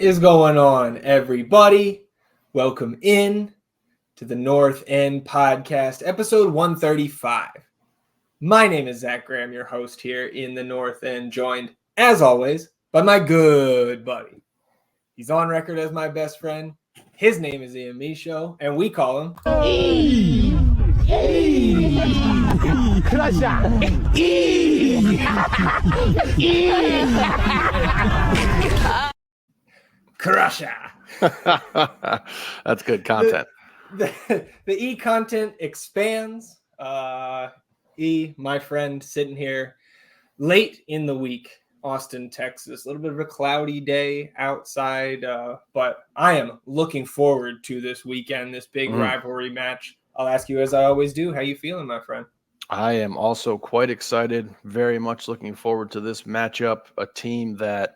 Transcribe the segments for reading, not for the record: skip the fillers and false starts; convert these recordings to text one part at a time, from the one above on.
is going on, everybody? Welcome in to the North End Podcast, episode 135. My name is Zach Graham, your host here in the North End, joined, as always, by my good buddy. He's on record as my best friend. His name is Ian Michaud, and we call him... Crusher. That's good content. The E content expands. E, my friend, sitting here late in the week, Austin, Texas. A little bit of a cloudy day outside, but I am looking forward to this weekend, this big rivalry match. I'll ask you, as I always do, how you feeling, my friend? I am also quite excited, very much looking forward to this matchup, a team that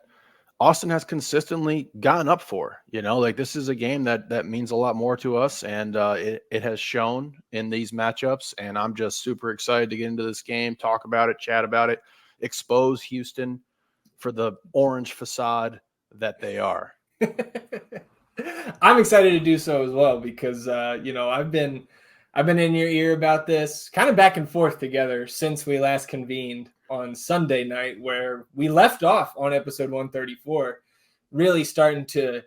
Austin has consistently gotten up for. You know, like this is a game that means a lot more to us, and it has shown in these matchups, and I'm just super excited to get into this game, talk about it, chat about it, expose Houston for the orange facade that they are. I'm excited to do so as well because, I've been in your ear about this kind of back and forth together since we last convened on Sunday night, where we left off on episode 134, really starting to,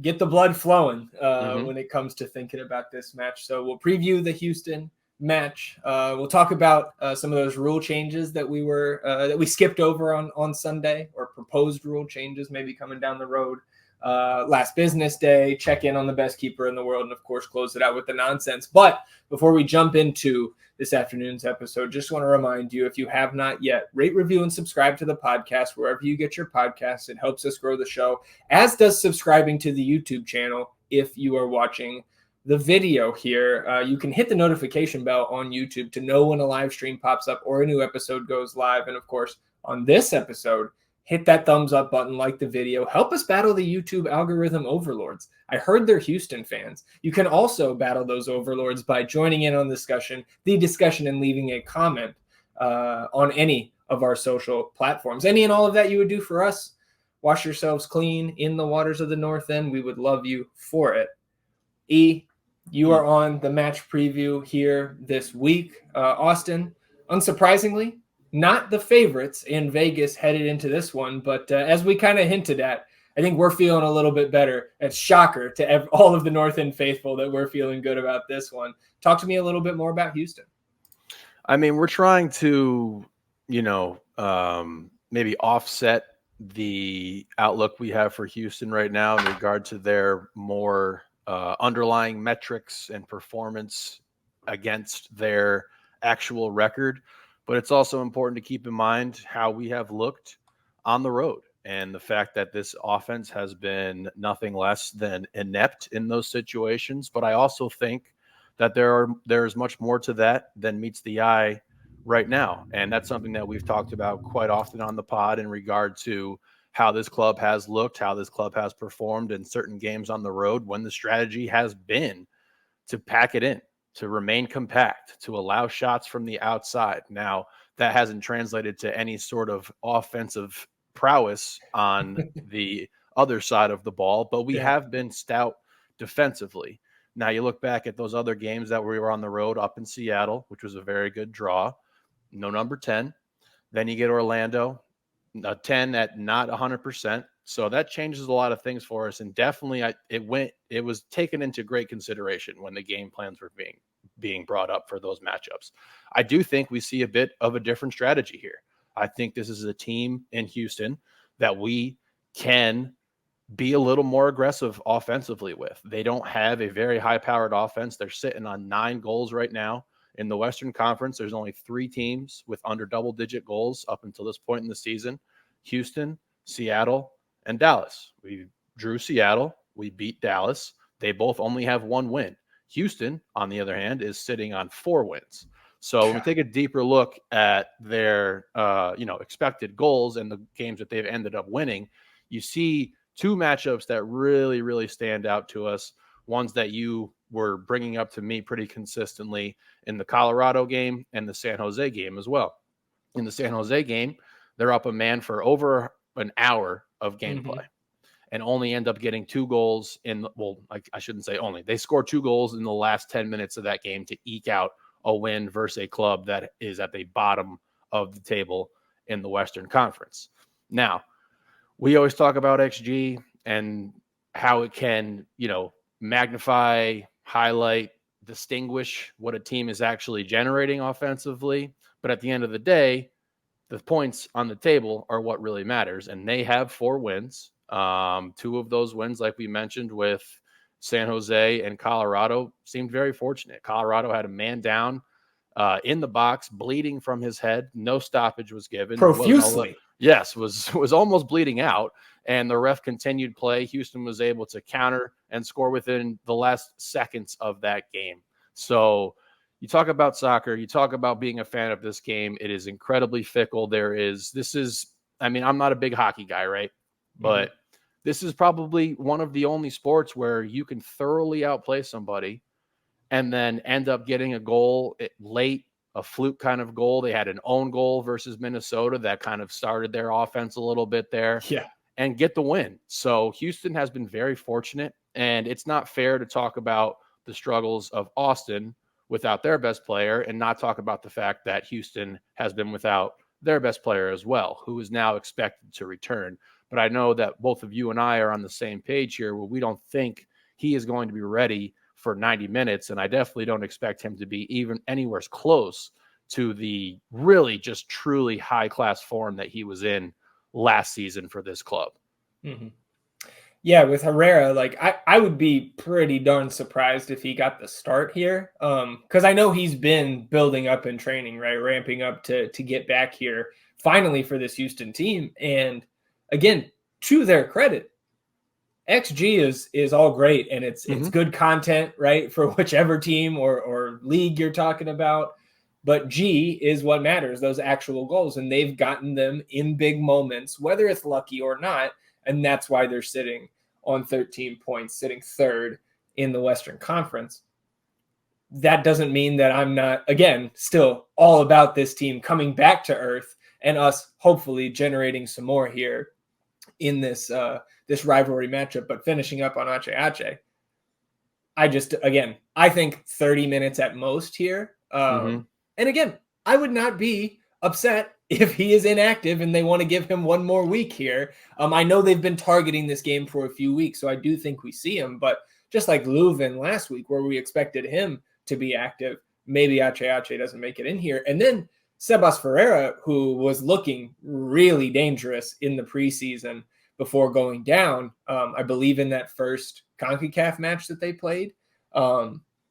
get the blood flowing when it comes to thinking about this match. So we'll preview the Houston match. We'll talk about some of those rule changes that we skipped over on Sunday, or proposed rule changes maybe coming down the road. Last business day, check in on the best keeper in the world, and of course close it out with the nonsense. But before we jump into this afternoon's episode, just want to remind you, if you have not yet, rate, review, and subscribe to the podcast wherever you get your podcasts. It helps us grow the show, as does subscribing to the YouTube channel. If you are watching the video here, you can hit the notification bell on YouTube to know when a live stream pops up or a new episode goes live. And of course, on this episode, hit that thumbs up button, like the video. Help us battle the YouTube algorithm overlords. I heard they're Houston fans. You can also battle those overlords by joining in on the discussion and leaving a comment on any of our social platforms. Any and all of that you would do for us. Wash yourselves clean in the waters of the North End. We would love you for it. E, you are on the match preview here this week. Austin, unsurprisingly, not the favorites in Vegas headed into this one, but as we kind of hinted at, I think we're feeling a little bit better. It's shocker to all of the North End faithful that we're feeling good about this one. Talk to me a little bit more about Houston. I mean, we're trying to, maybe offset the outlook we have for Houston right now in regard to their more underlying metrics and performance against their actual record. But it's also important to keep in mind how we have looked on the road, and the fact that this offense has been nothing less than inept in those situations. But I also think that there is much more to that than meets the eye right now. And that's something that we've talked about quite often on the pod in regard to how this club has looked, how this club has performed in certain games on the road when the strategy has been to pack it in, to remain compact, to allow shots from the outside. Now, that hasn't translated to any sort of offensive prowess on the other side of the ball, but we have been stout defensively. Now, you look back at those other games that we were on the road up in Seattle, which was a very good draw. No number 10. Then you get Orlando, a 10 at not 100%. So that changes a lot of things for us. And definitely it was taken into great consideration when the game plans were being brought up for those matchups. I do think we see a bit of a different strategy here. I think this is a team in Houston that we can be a little more aggressive offensively with. They don't have a very high-powered offense. They're sitting on 9 goals right now. In the Western Conference, there's only 3 teams with under double-digit goals up until this point in the season: Houston, Seattle, and Dallas. We drew Seattle. We beat Dallas. They both only have 1 win. Houston, on the other hand, is sitting on 4 wins. So when we take a deeper look at their expected goals and the games that they've ended up winning, you see 2 matchups that really, really stand out to us, ones that you were bringing up to me pretty consistently in the Colorado game and the San Jose game as well. In the San Jose game, they're up a man for over an hour of gameplay. and only end up getting 2 goals I shouldn't say only. They score 2 goals in the last 10 minutes of that game to eke out a win versus a club that is at the bottom of the table in the Western Conference. Now, we always talk about XG and how it can, magnify, highlight, distinguish what a team is actually generating offensively. But at the end of the day, the points on the table are what really matters. And they have 4 wins. 2 of those wins, like we mentioned with San Jose and Colorado, seemed very fortunate. Colorado had a man down in the box, bleeding from his head. No stoppage was given. Profusely. Was almost bleeding out, and the ref continued play. Houston was able to counter and score within the last seconds of that game. So you talk about soccer, you talk about being a fan of this game. It is incredibly fickle. I'm not a big hockey guy, right? But this is probably one of the only sports where you can thoroughly outplay somebody and then end up getting a goal late, a fluke kind of goal. They had an own goal versus Minnesota that kind of started their offense a little bit there. Yeah. And get the win. So Houston has been very fortunate, and it's not fair to talk about the struggles of Austin without their best player and not talk about the fact that Houston has been without their best player as well, who is now expected to return. But I know that both of you and I are on the same page here where we don't think he is going to be ready for 90 minutes. And I definitely don't expect him to be even anywhere close to the really just truly high-class form that he was in last season for this club. Mm-hmm. Yeah, with Herrera, I would be pretty darn surprised if he got the start here. Because I know he's been building up in training, right? Ramping up to get back here finally for this Houston team. And again, to their credit, XG is all great, and it's good content, right, for whichever team or league you're talking about. But G is what matters, those actual goals, and they've gotten them in big moments, whether it's lucky or not, and that's why they're sitting on 13 points, sitting third in the Western Conference. That doesn't mean that I'm not, again, still all about this team coming back to earth and us hopefully generating some more here in this this rivalry matchup. But finishing up on Ache, I think 30 minutes at most here. And again, I would not be upset if he is inactive and they want to give him one more week here. I know they've been targeting this game for a few weeks, so I do think we see him. But just like Leuven last week, where we expected him to be active, maybe Ache doesn't make it in here. And then Sebas Ferreira, who was looking really dangerous in the preseason before going down, I believe in that first CONCACAF match that they played.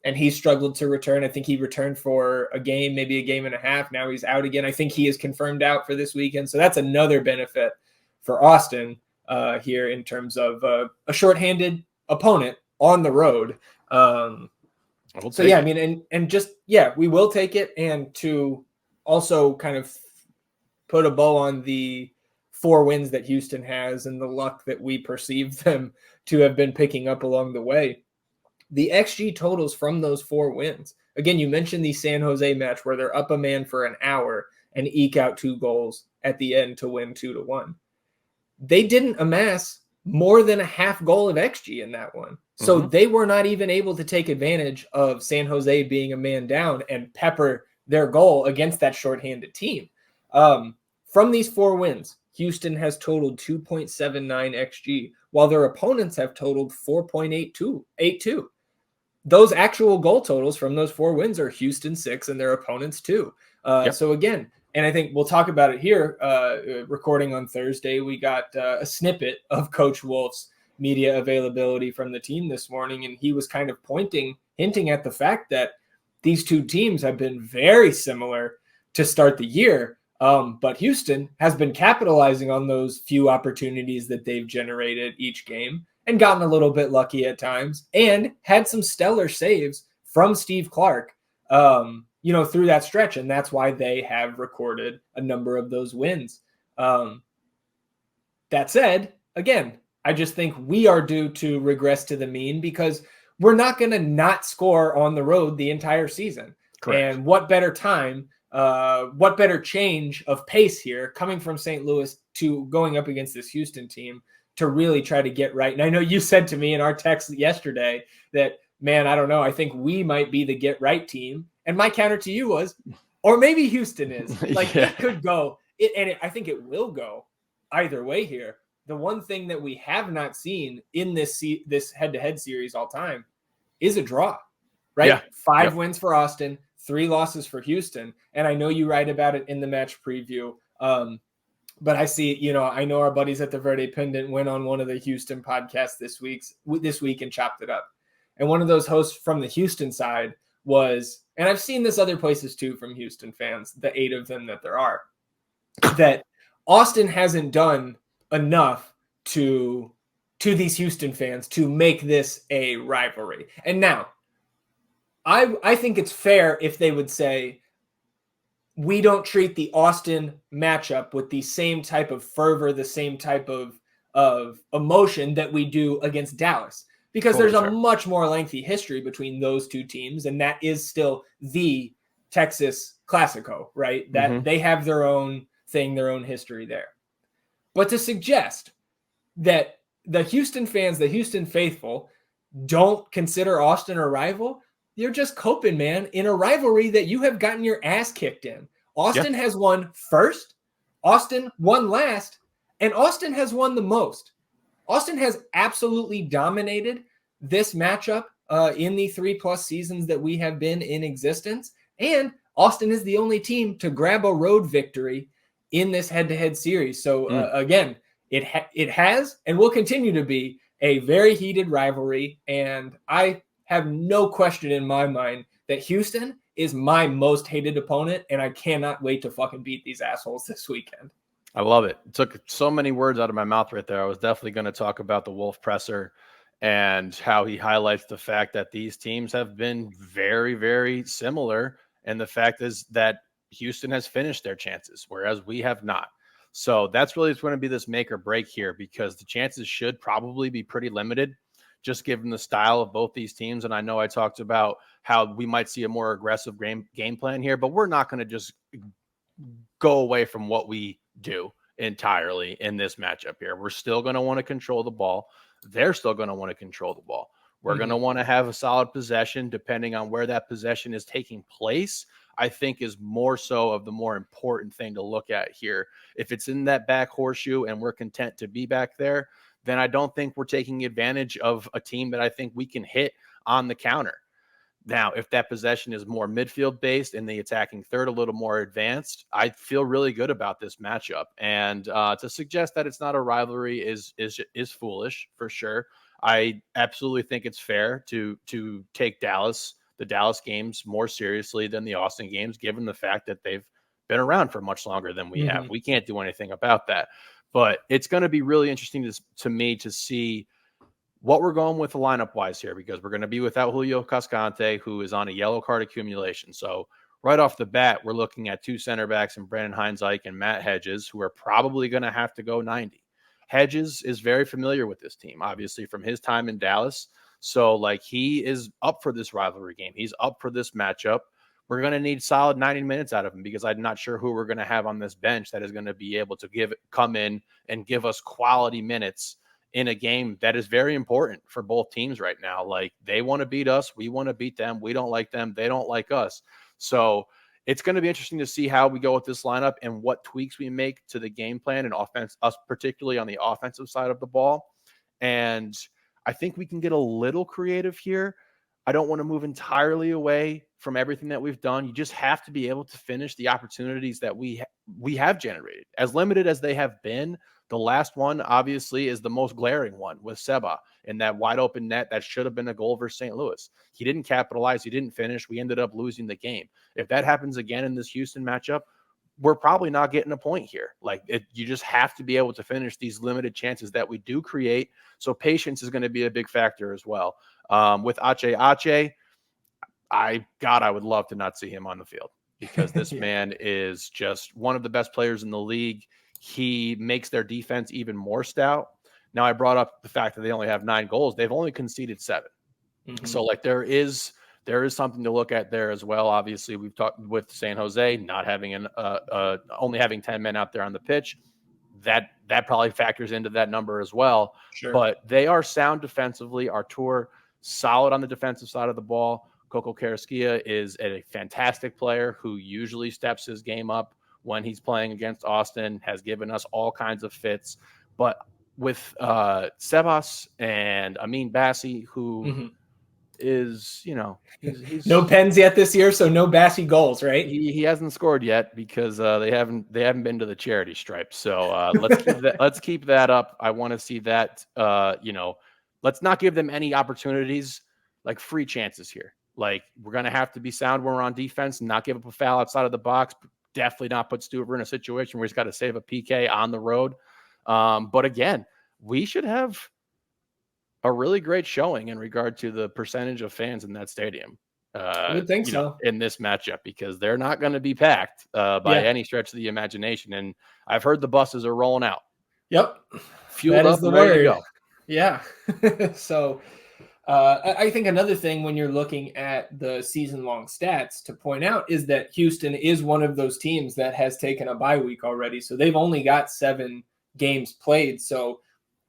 And he struggled to return. I think he returned for a game, maybe a game and a half. Now he's out again. I think he is confirmed out for this weekend. So that's another benefit for Austin here in terms of a shorthanded opponent on the road. We will take it. And to also kind of put a bow on the 4 wins that Houston has and the luck that we perceive them to have been picking up along the way, the XG totals from those 4 wins. Again, you mentioned the San Jose match where they're up a man for an hour and eke out 2 goals at the end to win 2-1. They didn't amass more than a half goal of XG in that one. So they were not even able to take advantage of San Jose being a man down and pepper their goal against that shorthanded team. From these 4 wins, Houston has totaled 2.79 XG, while their opponents have totaled 4.82. Those actual goal totals from those 4 wins are Houston 6 and their opponents 2. So again, and I think we'll talk about it here, recording on Thursday, we got a snippet of Coach Wolf's media availability from the team this morning, and he was kind of hinting at the fact that these 2 teams have been very similar to start the year, but Houston has been capitalizing on those few opportunities that they've generated each game and gotten a little bit lucky at times and had some stellar saves from Steve Clark, through that stretch. And that's why they have recorded a number of those wins. That said, again, I just think we are due to regress to the mean because we're not going to not score on the road the entire season. Correct. And what better time, what better change of pace here coming from St. Louis to going up against this Houston team to really try to get right. And I know you said to me in our text yesterday that, man, I don't know, I think we might be the get right team. And my counter to you was, or maybe Houston is. Like, it could go, I think it will go either way here. The one thing that we have not seen in this head-to-head series all time is a draw, right? Yeah. 5 wins for Austin, 3 losses for Houston. And I know you write about it in the match preview. But I see, I know our buddies at the Verde Pendant went on one of the Houston podcasts this week and chopped it up. And one of those hosts from the Houston side was, and I've seen this other places too from Houston fans, the 8 of them that there are, that Austin hasn't done enough to these Houston fans to make this a rivalry. And now, I think it's fair if they would say, we don't treat the Austin matchup with the same type of fervor, the same type of emotion that we do against Dallas, because there's a much more lengthy history between those two teams, and that is still the Texas Classico, right? That they have their own thing, their own history there. But to suggest that the Houston fans, the Houston faithful, don't consider Austin a rival, you're just coping, man, in a rivalry that you have gotten your ass kicked in. Austin has won first, Austin won last, and Austin has won the most. Austin has absolutely dominated this matchup in the 3+ seasons that we have been in existence. And Austin is the only team to grab a road victory in this head-to-head series. So again, it has and will continue to be a very heated rivalry. And I have no question in my mind that Houston is my most hated opponent, and I cannot wait to fucking beat these assholes this weekend. I love it. It took so many words out of my mouth right there. I was definitely going to talk about the Wolf presser and how he highlights the fact that these teams have been very, very similar. And the fact is that Houston has finished their chances, whereas we have not. So that's really going to be this make or break here, because the chances should probably be pretty limited, just given the style of both these teams. And I know I talked about how we might see a more aggressive game plan here, but we're not going to just go away from what we do entirely in this matchup here. We're still going to want to control the ball. They're still going to want to control the ball. We're going to want to have a solid possession, depending on where that possession is taking place. I think is more so of the more important thing to look at here. If it's in that back horseshoe and we're content to be back there, then I don't think we're taking advantage of a team that I think we can hit on the counter. Now, if that possession is more midfield based and the attacking third a little more advanced, I feel really good about this matchup. And to suggest that it's not a rivalry is foolish for sure. I absolutely think it's fair to take the Dallas games more seriously than the Austin games, given the fact that they've been around for much longer than we have. We can't do anything about that. But it's going to be really interesting to me to see what we're going with the lineup wise here, because we're going to be without Julio Cascante, who is on a yellow card accumulation. So right off the bat, we're looking at 2 center backs and Brandon Hines-Ike and Matt Hedges, who are probably going to have to go 90. Hedges is very familiar with this team, obviously from his time in Dallas. So like, he is up for this rivalry game. He's up for this matchup. We're going to need solid 90 minutes out of him, because I'm not sure who we're going to have on this bench that is going to be able to come in and give us quality minutes in a game that is very important for both teams right now. Like, they want to beat us. We want to beat them. We don't like them. They don't like us. So it's going to be interesting to see how we go with this lineup and what tweaks we make to the game plan and offense, us particularly on the offensive side of the ball. And I think we can get a little creative here. I don't want to move entirely away from everything that we've done. You just have to be able to finish the opportunities that we have generated. As limited as they have been, the last one obviously is the most glaring one with Seba in that wide open net that should have been a goal versus St. Louis. He didn't capitalize. He didn't finish. We ended up losing the game. If that happens again in this Houston matchup, we're probably not getting a point here. You just have to be able to finish these limited chances that we do create. So patience is going to be a big factor as well. With Ache, I would love to not see him on the field, because this man is just one of the best players in the league. He makes their defense even more stout. Now, I brought up the fact that they only have 9 goals. They've only conceded 7. So there is something to look at there as well. Obviously, we've talked with San Jose not having only having 10 men out there on the pitch. that probably factors into that number as well. Sure. But they are sound defensively. Artur, solid on the defensive side of the ball. Coco Carrasquilla is a fantastic player who usually steps his game up when he's playing against Austin, has given us all kinds of fits. But with Sebas and Amin Bassi, who is, he's no pens yet this year, so no Bassi goals, right? He hasn't scored yet because they haven't been to the charity stripe. So let's keep that up. I want to see that. Let's not give them any opportunities, like free chances here. Like, we're gonna have to be sound when we're on defense and not give up a foul outside of the box. Definitely not put Stuver in a situation where he's got to save a PK on the road. But again, we should have a really great showing in regard to the percentage of fans in that stadium. I would think so in this matchup, because they're not going to be packed by any stretch of the imagination. And I've heard the buses are rolling out. Yep. Fueled up and ready to go. Yeah. So I think another thing when you're looking at the season-long stats to point out is that Houston is one of those teams that has taken a bye week already. So they've only got 7 games played. So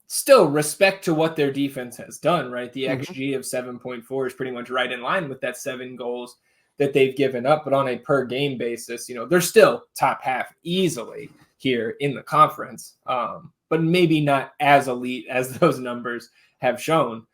still, respect to what their defense has done, right? The XG of 7.4 is pretty much right in line with that 7 goals that they've given up. But on a per-game basis, they're still top half easily here in the conference, but maybe not as elite as those numbers have shown.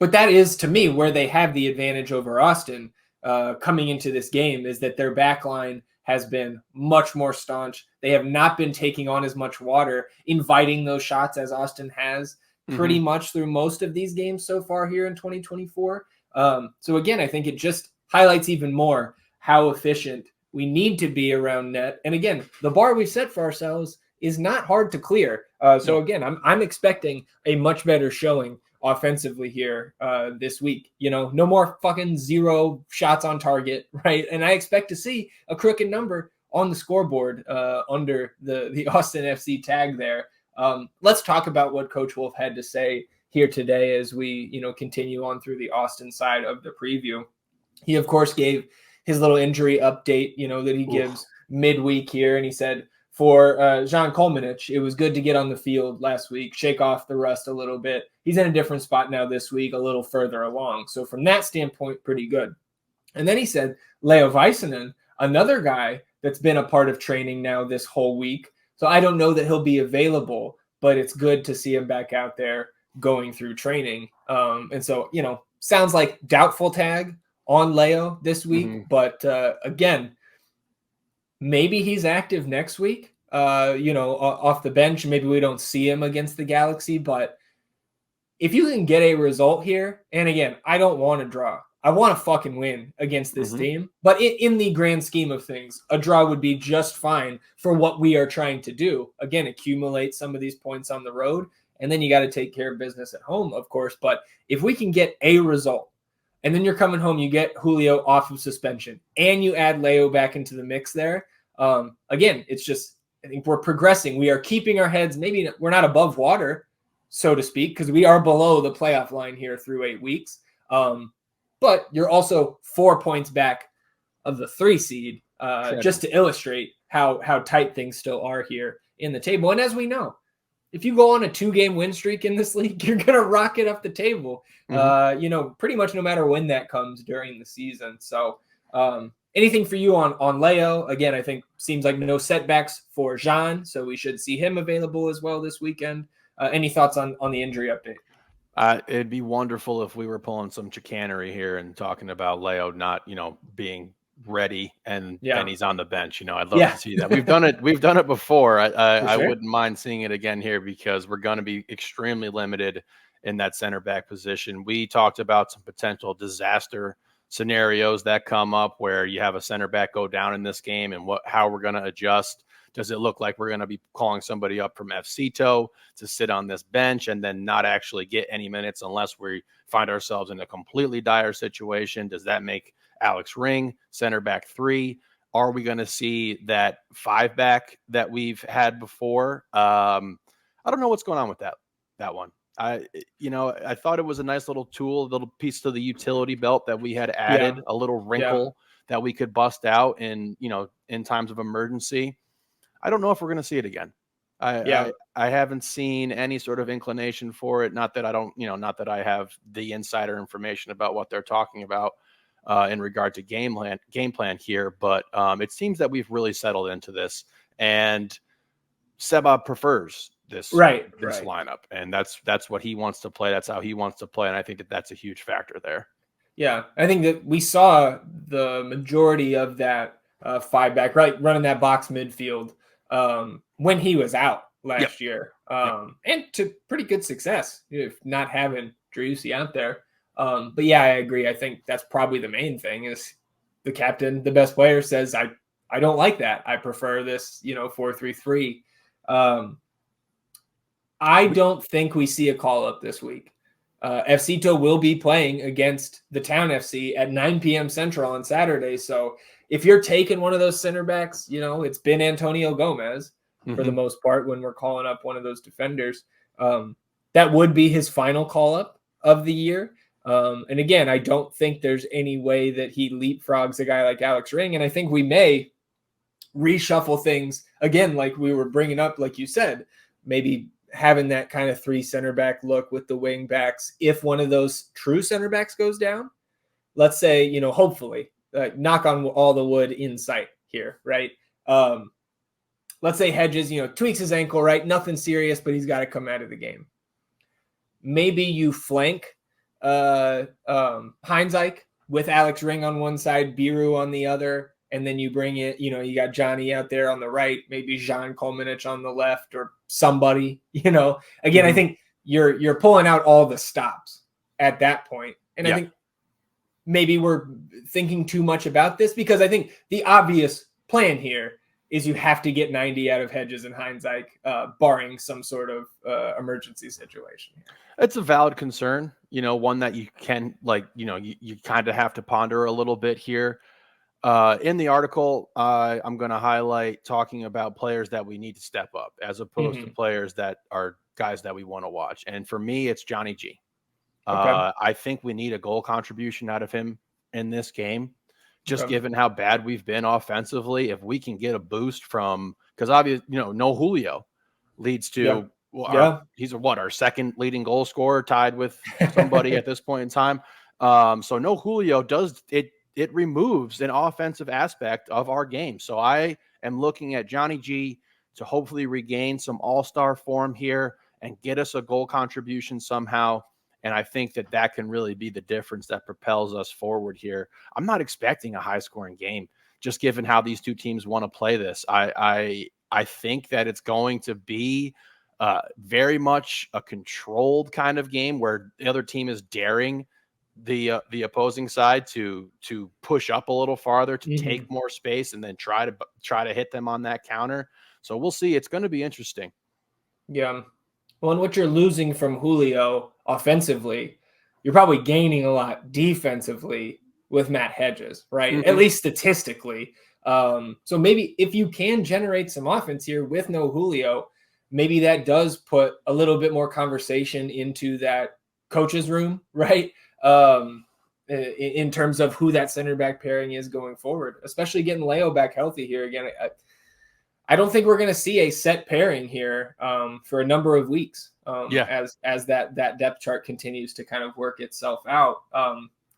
But that is, to me, where they have the advantage over Austin coming into this game, is that their back line has been much more staunch. They have not been taking on as much water, inviting those shots as Austin has pretty much through most of these games so far here in 2024. So again, I think it just highlights even more how efficient we need to be around net. And again, the bar we've set for ourselves is not hard to clear. So again, I'm expecting a much better showing offensively here this week. No more fucking 0 shots on target, right? And I expect to see a crooked number on the scoreboard under the Austin FC tag there. Let's talk about what Coach Wolf had to say here today as we continue on through the Austin side of the preview. He, of course, gave his little injury update, that he gives midweek here. And he said, for Jean Kolmanich, it was good to get on the field last week, shake off the rust a little bit. He's in a different spot now this week, a little further along. So from that standpoint, pretty good. And then he said, Leo Väisänen, another guy that's been a part of training now this whole week. So I don't know that he'll be available, but it's good to see him back out there going through training. And so, sounds like doubtful tag on Leo this week. But again, maybe he's active next week, off the bench. Maybe we don't see him against the Galaxy. But if you can get a result here, and again, I don't want to draw. I want to fucking win against this team. But in the grand scheme of things, a draw would be just fine for what we are trying to do. Again, accumulate some of these points on the road, and then you got to take care of business at home, of course. But if we can get a result, and then you're coming home, you get Julio off of suspension, and you add Leo back into the mix there. Again, it's just, I think we're progressing. We are keeping our heads. Maybe we're not above water, so to speak, because we are below the playoff line here through 8 weeks. But you're also 4 points back of the 3 seed, just to illustrate how tight things still are here in the table. And as we know, if you go on a 2-game win streak in this league, you're going to rocket up the table, pretty much no matter when that comes during the season. So anything for you on Leo? Again, I think seems like no setbacks for Jean, so we should see him available as well this weekend. Any thoughts on the injury update? It'd be wonderful if we were pulling some chicanery here and talking about Leo not, being ready and he's on the bench. I'd love to see that. We've done it. We've done it before. I wouldn't mind seeing it again here, because we're going to be extremely limited in that center back position. We talked about some potential disaster scenarios that come up where you have a center back go down in this game, and how we're going to adjust. Does it look like we're going to be calling somebody up from FCTO to sit on this bench and then not actually get any minutes unless we find ourselves in a completely dire situation? Does that make Alex Ring center back 3? Are we going to see that 5 back that we've had before? I don't know what's going on with that one. I thought it was a nice little tool, a little piece to the utility belt that we had added, a little wrinkle that we could bust out in times of emergency. I don't know if we're going to see it again. I haven't seen any sort of inclination for it. Not that I don't, not that I have the insider information about what they're talking about in regard to game plan here, but it seems that we've really settled into this, and Seba prefers this lineup, and that's what he wants to play. That's how he wants to play, and I think that that's a huge factor there. Yeah, I think that we saw the majority of that five back, right, running that box midfield when he was out last year, and to pretty good success, if not having Driussi out there. But yeah, I agree. I think that's probably the main thing is the captain, the best player, says, I don't like that. I prefer this, 4-3-3. I don't think we see a call up this week. FCito will be playing against the Town FC at 9 p.m. Central on Saturday. So if you're taking one of those center backs, it's been Antonio Gomez for the most part when we're calling up one of those defenders. That would be his final call up of the year. And again, I don't think there's any way that he leapfrogs a guy like Alex Ring. And I think we may reshuffle things again, like we were bringing up, like you said, maybe having that kind of 3 center back look with the wing backs. If one of those true center backs goes down, let's say, hopefully, knock on all the wood in sight here, right? Let's say Hedges, tweaks his ankle, right? Nothing serious, but he's got to come out of the game. Maybe you flank Heinzike with Alex Ring on one side, Biru on the other, and then you bring it, you got Johnny out there on the right, maybe Jean Kolmanich on the left or somebody, again, I think you're pulling out all the stops at that point. And I think maybe we're thinking too much about this because I think the obvious plan here is you have to get 90 out of Hedges and Heinzike, barring some sort of emergency situation. It's a valid concern, one that you can you kind of have to ponder a little bit here. In the article, I'm going to highlight talking about players that we need to step up as opposed to players that are guys that we want to watch. And for me, it's Johnny G. I think we need a goal contribution out of him in this game, just given how bad we've been offensively. If we can get a boost from, because obviously, no Julio leads to, he's our second leading goal scorer, tied with somebody at this point in time. So no Julio does it. It removes an offensive aspect of our game. So I am looking at Johnny G to hopefully regain some all-star form here and get us a goal contribution somehow. And I think that can really be the difference that propels us forward here. I'm not expecting a high-scoring game, just given how these two teams want to play this. I think that it's going to be very much a controlled kind of game where the other team is daring the opposing side to push up a little farther, to take more space, and then try to hit them on that counter. So we'll see. It's going to be interesting. Yeah. Well, and what you're losing from Julio offensively, you're probably gaining a lot defensively with Matt Hedges, right? At least statistically. So maybe if you can generate some offense here with no Julio, maybe that does put a little bit more conversation into that coach's room, right? In terms of who that center back pairing is going forward, especially getting Leo back healthy here again. I don't think we're going to see a set pairing here for a number of weeks as that depth chart continues to kind of work itself out.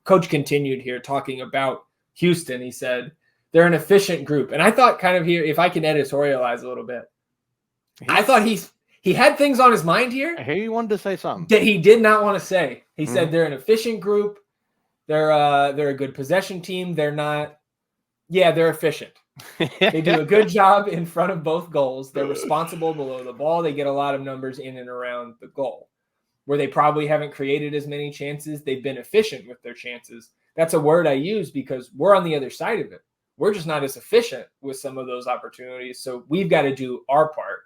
Coach continued here talking about Houston. He said they're an efficient group. And I thought kind of here, if I can editorialize a little bit, I thought he had things on his mind here. I hear you wanted to say something that he did not want to say. He said they're an efficient group. They're a good possession team. They're efficient. They do a good job in front of both goals. They're responsible below the ball. They get a lot of numbers in and around the goal. Where they probably haven't created as many chances, they've been efficient with their chances. That's a word I use because we're on the other side of it. We're just not as efficient with some of those opportunities. So we've got to do our part.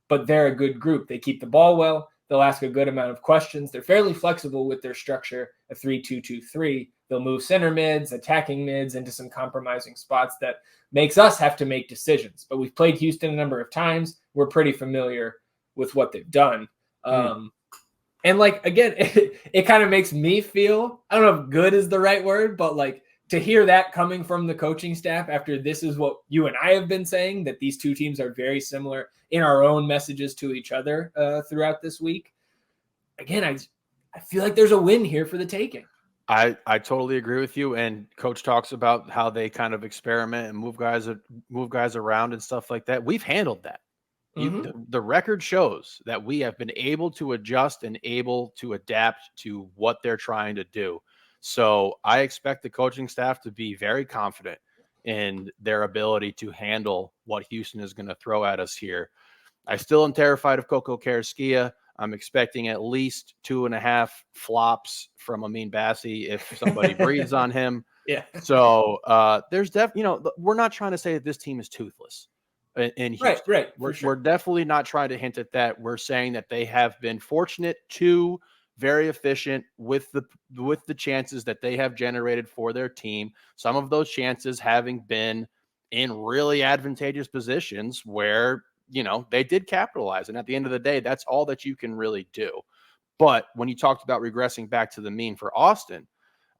But they're a good group. They keep the ball well. They'll ask a good amount of questions. They're fairly flexible with their structure, a 3-2-2-3. They'll move center mids, attacking mids into some compromising spots that makes us have to make decisions. But we've played Houston a number of times. We're pretty familiar with what they've done. And again, it kind of makes me feel, I don't know if good is the right word, but to hear that coming from the coaching staff after this is what you and I have been saying, that these two teams are very similar in our own messages to each other throughout this week. Again, I feel like there's a win here for the taking. I totally agree with you. And coach talks about how they kind of experiment and move guys around and stuff like that. We've handled that. The record shows that we have been able to adjust and able to adapt to what they're trying to do. So I expect the coaching staff to be very confident in their ability to handle what Houston is going to throw at us here. I still am terrified of Coco Carrasquilla. I'm expecting at least 2.5 flops from Amin Bassi if somebody breathes on him. Yeah. So there's we're not trying to say that this team is toothless in Houston. Right. We're definitely not trying to hint at that. We're saying that they have been fortunate to very efficient with the chances that they have generated for their team. Some of those chances having been in really advantageous positions where, they did capitalize. And at the end of the day, that's all that you can really do. But when you talked about regressing back to the mean for Austin,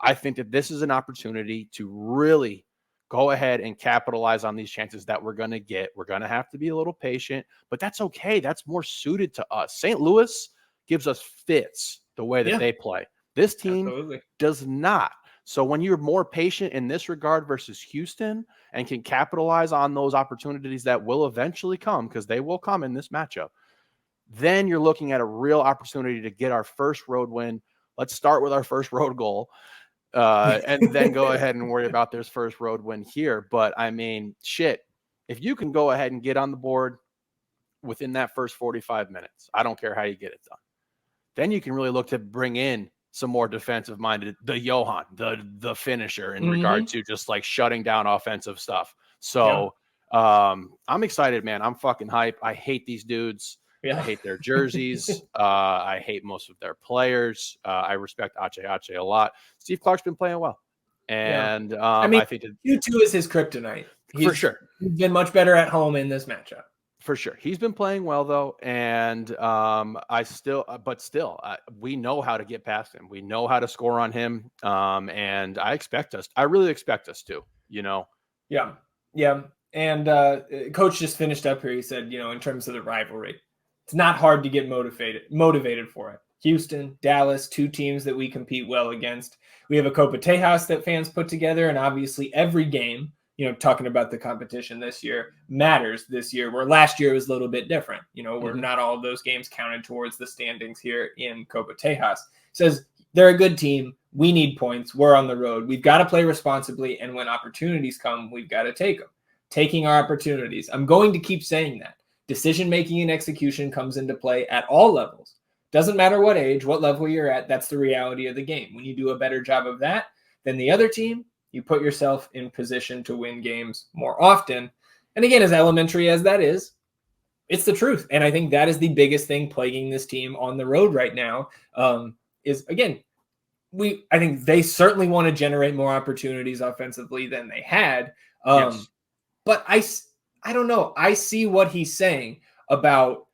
I think that this is an opportunity to really go ahead and capitalize on these chances that we're going to get. We're going to have to be a little patient, but that's okay. That's more suited to us. St. Louis gives us fits the way that they play. This team does not. So when you're more patient in this regard versus Houston and can capitalize on those opportunities that will eventually come, because they will come in this matchup, then you're looking at a real opportunity to get our first road win. Let's start with our first road goal and then go ahead and worry about this first road win here. But I mean, shit, if you can go ahead and get on the board within that first 45 minutes, I don't care how you get it done, then you can really look to bring in some more defensive minded, the Johan, the finisher in regard to just like shutting down offensive stuff. So I'm excited, man. I'm fucking hype. I hate these dudes. I hate their jerseys. I hate most of their players. I respect Ache a lot. Steve Clark's been playing well. And I think Q2 is his kryptonite. For sure. He's been much better at home in this matchup. For sure. He's been playing well, though. And we know how to get past him. We know how to score on him. And I really expect us to, Yeah. And coach just finished up here. He said, in terms of the rivalry, it's not hard to get motivated for it. Houston, Dallas, two teams that we compete well against. We have a Copa Tejas that fans put together. And obviously every game, talking about the competition this year matters this year, where last year was a little bit different, where not all of those games counted towards the standings here in Copa Tejas. Says they're a good team. We need points. We're on the road. We've got to play responsibly. And when opportunities come, we've got to take them. Taking our opportunities. I'm going to keep saying that. Decision-making and execution comes into play at all levels. Doesn't matter what age, what level you're at. That's the reality of the game. When you do a better job of that than the other team, you put yourself in position to win games more often. And again, as elementary as that is, it's the truth. And I think that is the biggest thing plaguing this team on the road right now. Is again, I think they certainly want to generate more opportunities offensively than they had. But I don't know. I see what he's saying about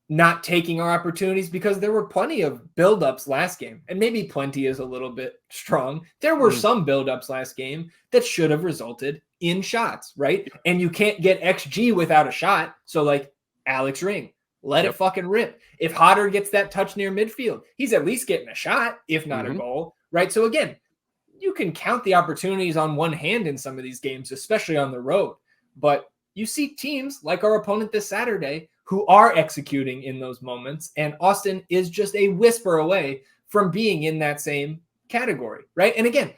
not taking our opportunities, because there were plenty of buildups last game, and maybe plenty is a little bit strong. There were some buildups last game that should have resulted in shots, right? And you can't get XG without a shot. So like Alex Ring, let it fucking rip. If Hodder gets that touch near midfield, he's at least getting a shot, if not a goal, right? So again, you can count the opportunities on one hand in some of these games, especially on the road. But you see teams like our opponent this Saturday who are executing in those moments, and Austin is just a whisper away from being in that same category, right? And again,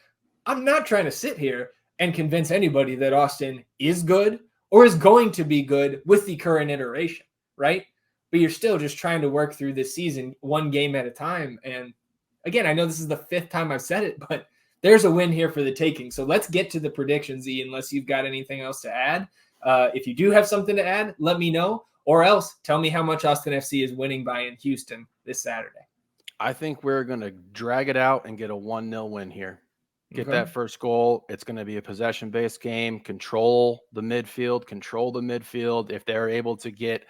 I'm not trying to sit here and convince anybody that Austin is good or is going to be good with the current iteration, right? But you're still just trying to work through this season one game at a time. And again, I know this is the 5th time I've said it, but there's a win here for the taking. So let's get to the predictions, E, unless you've got anything else to add. If you do have something to add, let me know. Or else tell me how much Austin FC is winning by in Houston this Saturday. I think we're going to drag it out and get a 1-0 win here. Get that first goal. It's going to be a possession-based game. Control the midfield. If they're able to get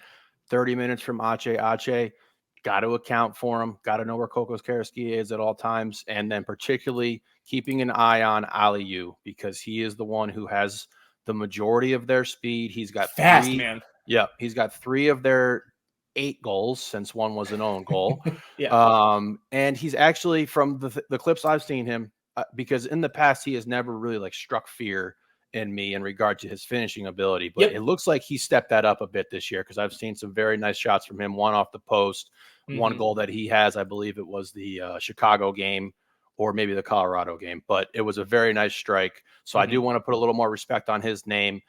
30 minutes from Ache, got to account for him, got to know where Kokos Karaski is at all times, and then particularly keeping an eye on Aliyu, because he is the one who has the majority of their speed. He's got fast, three. man. Yeah, he's got 3 of their 8 goals, since one was an own goal. Yeah. And he's actually, from the clips I've seen him, because in the past he has never really like struck fear in me in regard to his finishing ability, but it looks like he stepped that up a bit this year, because I've seen some very nice shots from him. One off the post, one goal that he has, I believe it was the Chicago game or maybe the Colorado game, but it was a very nice strike. So I do want to put a little more respect on his name.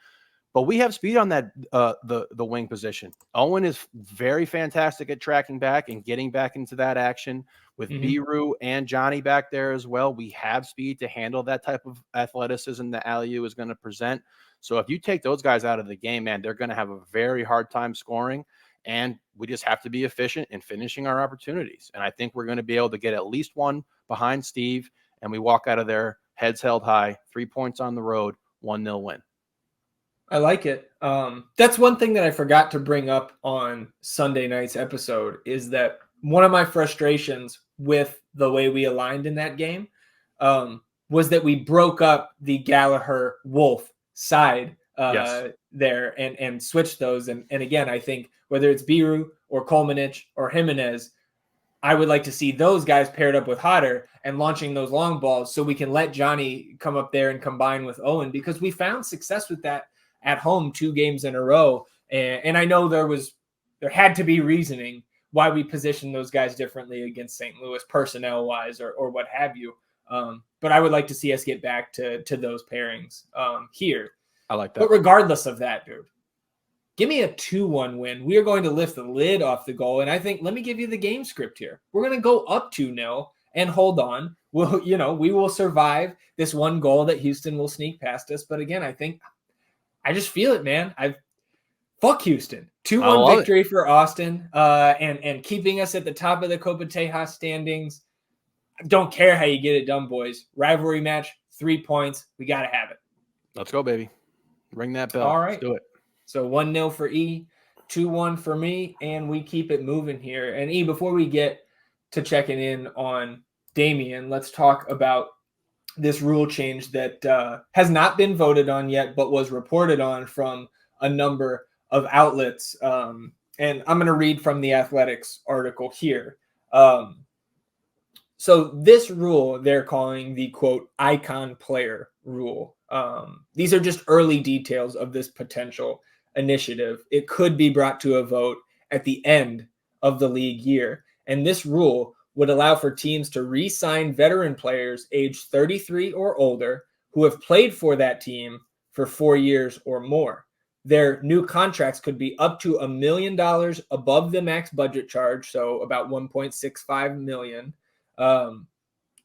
But we have speed on that the wing position. Owen is very fantastic at tracking back and getting back into that action. With Biru and Johnny back there as well, we have speed to handle that type of athleticism that Aliu is going to present. So if you take those guys out of the game, man, they're going to have a very hard time scoring. And we just have to be efficient in finishing our opportunities. And I think we're going to be able to get at least one behind Steve, and we walk out of there heads held high, 3 points on the road, 1-0 win. I like it. That's one thing that I forgot to bring up on Sunday night's episode, is that one of my frustrations with the way we aligned in that game was that we broke up the Gallagher Wolf side there and switched those. And again, I think whether it's Biru or Kolmanich or Jimenez, I would like to see those guys paired up with Hodder and launching those long balls so we can let Johnny come up there and combine with Owen, because we found success with that at home 2 games in a row. And I know there had to be reasoning why we positioned those guys differently against St. Louis, personnel wise or what have you. But I would like to see us get back to those pairings here. I like that. But regardless of that, dude, give me a 2-1 win. We are going to lift the lid off the goal. And I think, let me give you the game script here. We're going to go up 2-0 and hold on. We will survive this one goal that Houston will sneak past us. But again, I just feel it, man. Fuck Houston. 2-1 victory for Austin, and keeping us at the top of the Copa Tejas standings. Don't care how you get it done, boys. Rivalry match, 3 points. We got to have it. Let's go, baby. Ring that bell. All right. Let's do it. So 1-0 for E, 2-1 for me, and we keep it moving here. And E, before we get to checking in on Damian, let's talk about this rule change that has not been voted on yet, but was reported on from a number of outlets. And I'm going to read from the Athletics article here. So this rule they're calling the, quote, icon player rule. These are just early details of this potential initiative. It could be brought to a vote at the end of the league year. And this rule would allow for teams to re-sign veteran players aged 33 or older who have played for that team for 4 years or more. Their new contracts could be up to $1 million above the max budget charge, so about $1.65 million. And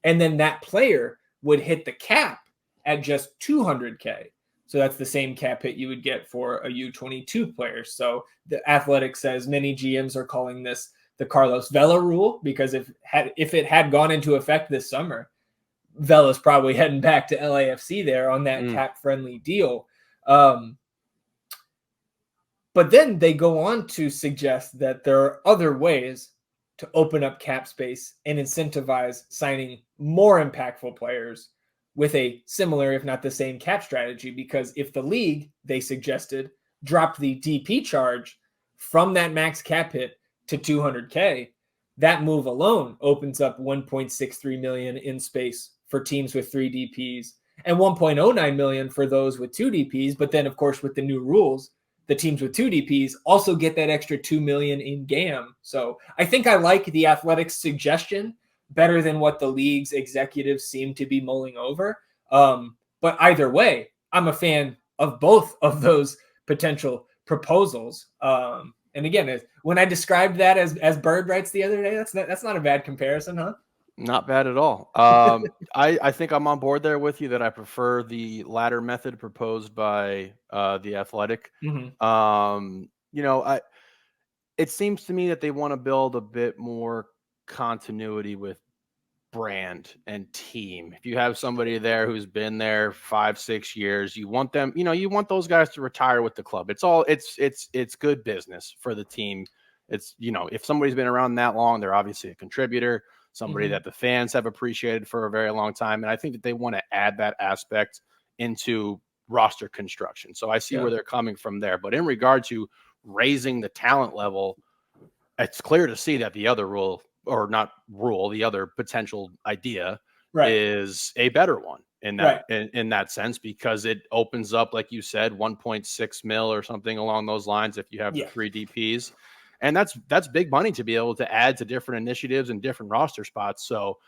then that player would hit the cap at just $200K. So that's the same cap hit you would get for a U22 player. So the Athletic says many GMs are calling this the Carlos Vela rule, because if it had gone into effect this summer, Vela's probably heading back to LAFC there on that cap-friendly deal. But then they go on to suggest that there are other ways to open up cap space and incentivize signing more impactful players with a similar, if not the same, cap strategy. Because if the league, they suggested, dropped the DP charge from that max cap hit to $200K, that move alone opens up $1.63 million in space for teams with 3 DPs and $1.09 million for those with 2 DPs. But then, of course, with the new rules, the teams with 2 DPs also get that extra $2 million in GAM. So I think I like the Athletics suggestion better than what the league's executives seem to be mulling over. But either way, I'm a fan of both of those potential proposals. And again, when I described that as bird rights the other day, that's not a bad comparison, huh? Not bad at all. I think I'm on board there with you that I prefer the latter method proposed by the Athletic. It seems to me that they want to build a bit more continuity with brand and team. If you have somebody there who's been there 5-6 years, you want them, you want those guys to retire with the club. It's good business for the team It's, if somebody's been around that long, they're obviously a contributor, somebody that the fans have appreciated for a very long time. And I think that they want to add that aspect into roster construction. So I see where they're coming from there. But in regard to raising the talent level, it's clear to see that the other the other potential idea is a better one in that sense, because it opens up, like you said, 1.6 mil or something along those lines if you have the 3 DPs. And that's big money to be able to add to different initiatives and different roster spots. So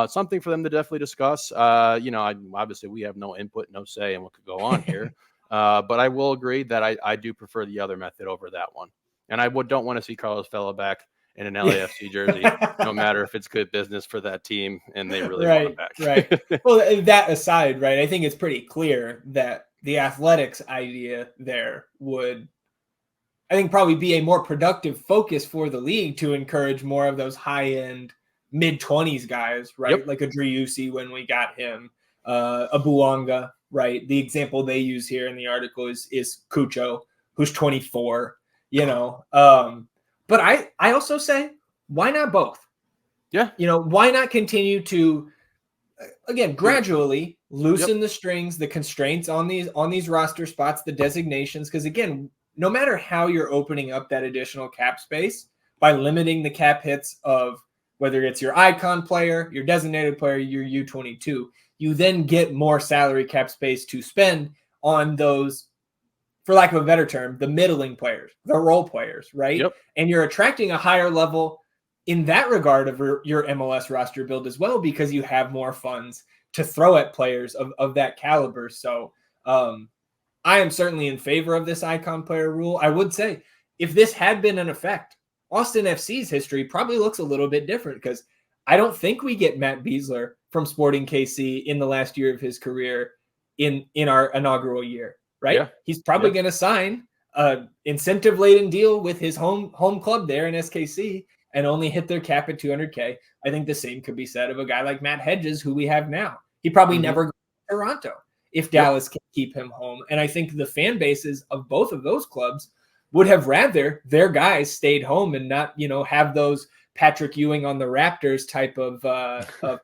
something for them to definitely discuss. Obviously we have no input, no say in what could go on here. But I will agree that I do prefer the other method over that one. And I don't want to see Carlos Vela back in an LAFC jersey, no matter if it's good business for that team and they really want him back. Right. Well, that aside, right, I think it's pretty clear that the Athletics idea there would, I think, probably be a more productive focus for the league to encourage more of those high-end mid-20s guys, right? Like a Driussi when we got him, a Buanga, right? The example they use here in the article is Cucho, who's 24. But I also say, why not both? Yeah. Why not continue to, again, gradually loosen the strings, the constraints on these roster spots, the designations? Because again, no matter how you're opening up that additional cap space by limiting the cap hits of whether it's your icon player, your designated player, your U22, you then get more salary cap space to spend on those, for lack of a better term, the middling players, the role players, right? And you're attracting a higher level in that regard of your MLS roster build as well, because you have more funds to throw at players of that caliber. So I am certainly in favor of this icon player rule. I would say if this had been in effect, Austin FC's history probably looks a little bit different, because I don't think we get Matt Beasler from Sporting KC in the last year of his career in our inaugural year. Right? He's probably going to sign an incentive-laden deal with his home club there in SKC and only hit their cap at $200K. I think the same could be said of a guy like Matt Hedges, who we have now. He probably never goes to Toronto if Dallas can keep him home. And I think the fan bases of both of those clubs would have rather their guys stayed home and not, have those Patrick Ewing on the Raptors type of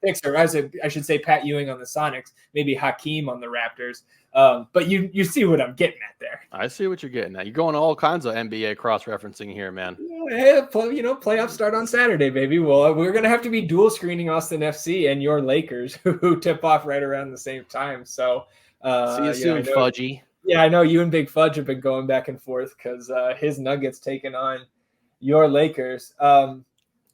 picks, or I should say Pat Ewing on the Sonics, maybe Hakeem on the Raptors. But you see what I'm getting at there. I see what you're getting at. You're going all kinds of NBA cross-referencing here, man. Yeah, playoffs start on Saturday, baby. Well, we're going to have to be dual screening Austin FC and your Lakers, who tip off right around the same time. So see you soon, Fudgy. Yeah, I know you and Big Fudge have been going back and forth because his Nuggets taking on your Lakers.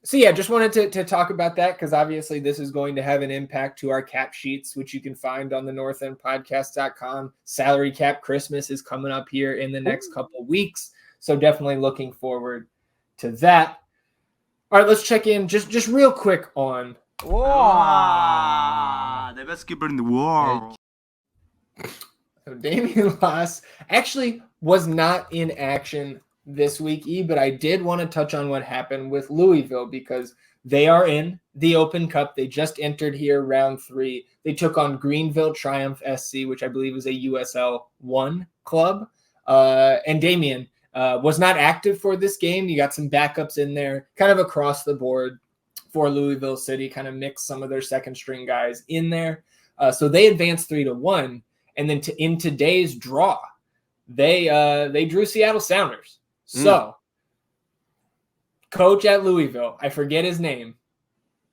So yeah, just wanted to talk about that, because obviously this is going to have an impact to our cap sheets, which you can find on the northendpodcast.com. Salary cap Christmas is coming up here in the next couple weeks. So definitely looking forward to that. All right, let's check in just real quick on the best keeper in the world. So Damian Loss actually was not in action this week, but I did want to touch on what happened with Louisville, because they are in the Open Cup. They just entered here round 3. They took on Greenville Triumph SC, which I believe is a USL 1 club. And Damian was not active for this game. You got some backups in there, kind of across the board for Louisville City, kind of mixed some of their second string guys in there. So they advanced 3-1. And then in today's draw, they drew Seattle Sounders. So, coach at Louisville, I forget his name.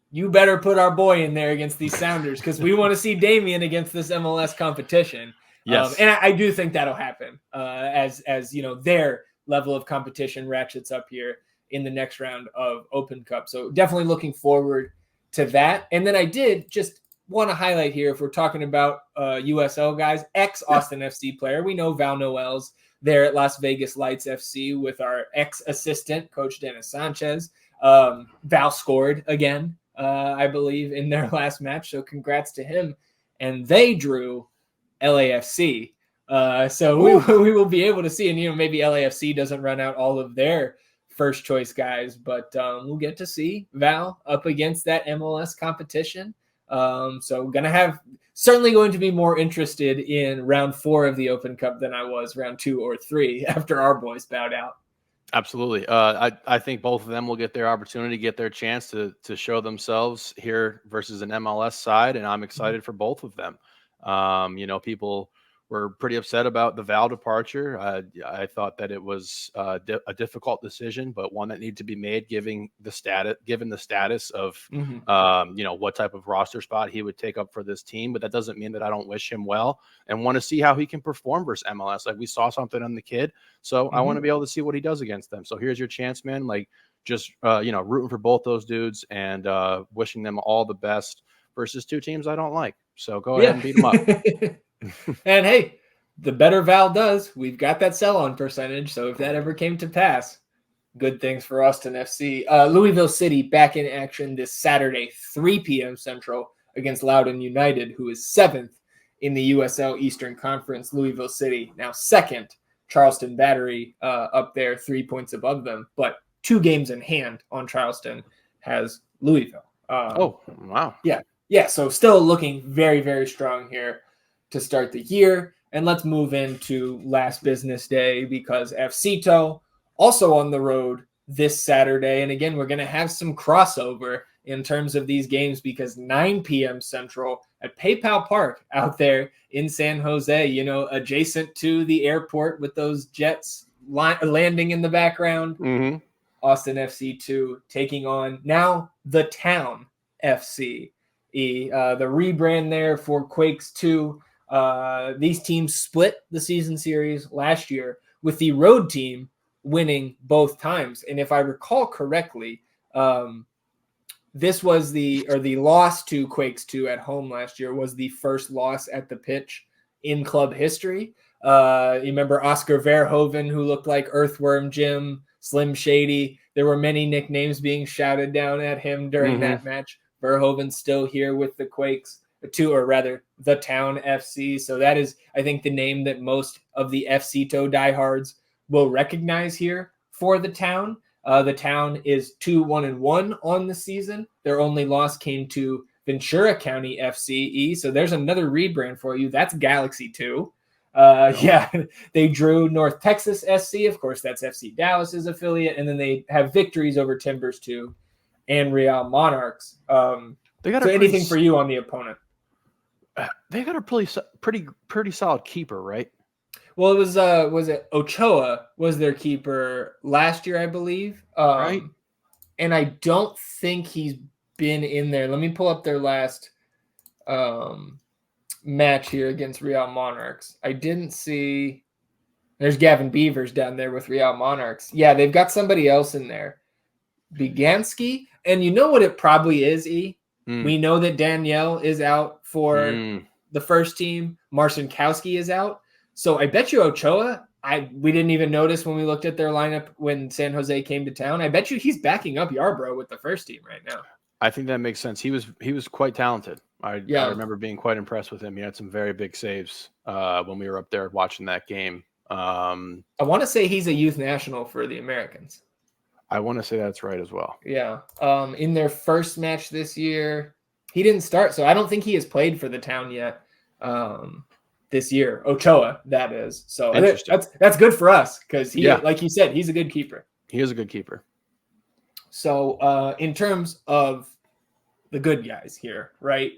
You better put our boy in there against these Sounders, because we want to see Damian against this MLS competition. Yes, and I do think that'll happen as their level of competition ratchets up here in the next round of Open Cup. So definitely looking forward to that. And then I did just want to highlight here, if we're talking about USL guys, ex-Austin FC player. We know Val Noel's there at Las Vegas Lights FC with our ex-assistant, Coach Dennis Sanchez. Val scored again, I believe, in their last match. So congrats to him. And they drew LAFC. So we will be able to see, and maybe LAFC doesn't run out all of their first choice guys, but we'll get to see Val up against that MLS competition. So certainly going to be more interested in round 4 of the Open Cup than I was round 2 or 3 after our boys bowed out. Absolutely. I think both of them will get their opportunity, get their chance to show themselves here versus an MLS side, and I'm excited for both of them. People were pretty upset about the Val departure. I thought that it was a difficult decision, but one that needed to be made, given the status of Mm-hmm. what type of roster spot he would take up for this team. But that doesn't mean that I don't wish him well and want to see how he can perform versus MLS. Like we saw something on the kid. So I want to be able to see what he does against them. So here's your chance, man. Like just, rooting for both those dudes and wishing them all the best versus two teams I don't like. So go ahead Yeah. and beat them up. And hey, the better Val does, we've got that sell-on percentage. So if that ever came to pass, good things for Austin FC. Louisville City back in action this Saturday, 3 p.m. Central against Loudoun United, who is 7th in the USL Eastern Conference. Louisville City now 2nd. Charleston Battery up there, 3 points above them, but 2 games in hand on Charleston has Louisville. Oh, wow. Yeah. So still looking very, very strong here to start the year. And let's move into last business day because FCito also on the road this Saturday. And again, we're going to have some crossover in terms of these games because 9 p.m. Central at PayPal Park out there in San Jose, adjacent to the airport with those jets landing in the background. Mm-hmm. Austin FC 2 taking on now the Town FC. The rebrand there for Quakes 2. These teams split the season series last year with the road team winning both times. And if I recall correctly, this was the loss to Quakes 2 at home last year was the first loss at the pitch in club history. You remember Oscar Verhoeven, who looked like Earthworm Jim, Slim Shady. There were many nicknames being shouted down at him during that match. Verhoeven's still here with the Quakes, the Town FC. So that is, I think, the name that most of the FCito diehards will recognize here for the Town. The Town is 2-1-1 on the season. Their only loss came to Ventura County FCE. So there's another rebrand for you. That's Galaxy 2. They drew North Texas SC. Of course, that's FC Dallas's affiliate. And then they have victories over Timbers 2 and Real Monarchs. Anything for you on the opponent? They got a pretty solid keeper, right? Well, it was it Ochoa was their keeper last year, I believe. Right. And I don't think he's been in there. Let me pull up their last match here against Real Monarchs. I didn't see. There's Gavin Beavers down there with Real Monarchs. Yeah, they've got somebody else in there. Bigansky. And you know what it probably is, E? We know that Danielle is out for the first team. Marcinkowski is out. So I bet you Ochoa, we didn't even notice when we looked at their lineup when San Jose came to town. I bet you he's backing up Yarbrough with the first team right now. I think that makes sense. He was quite talented. I remember being quite impressed with him. He had some very big saves when we were up there watching that game. I want to say he's a youth national for the Americans. I want to say that's right as well. Yeah. In their first match this year, he didn't start, so I don't think he has played for the Town yet. This year, Ochoa, that is. So that's good for us because like you said, he's a good keeper. He is a good keeper. So in terms of the good guys here, right?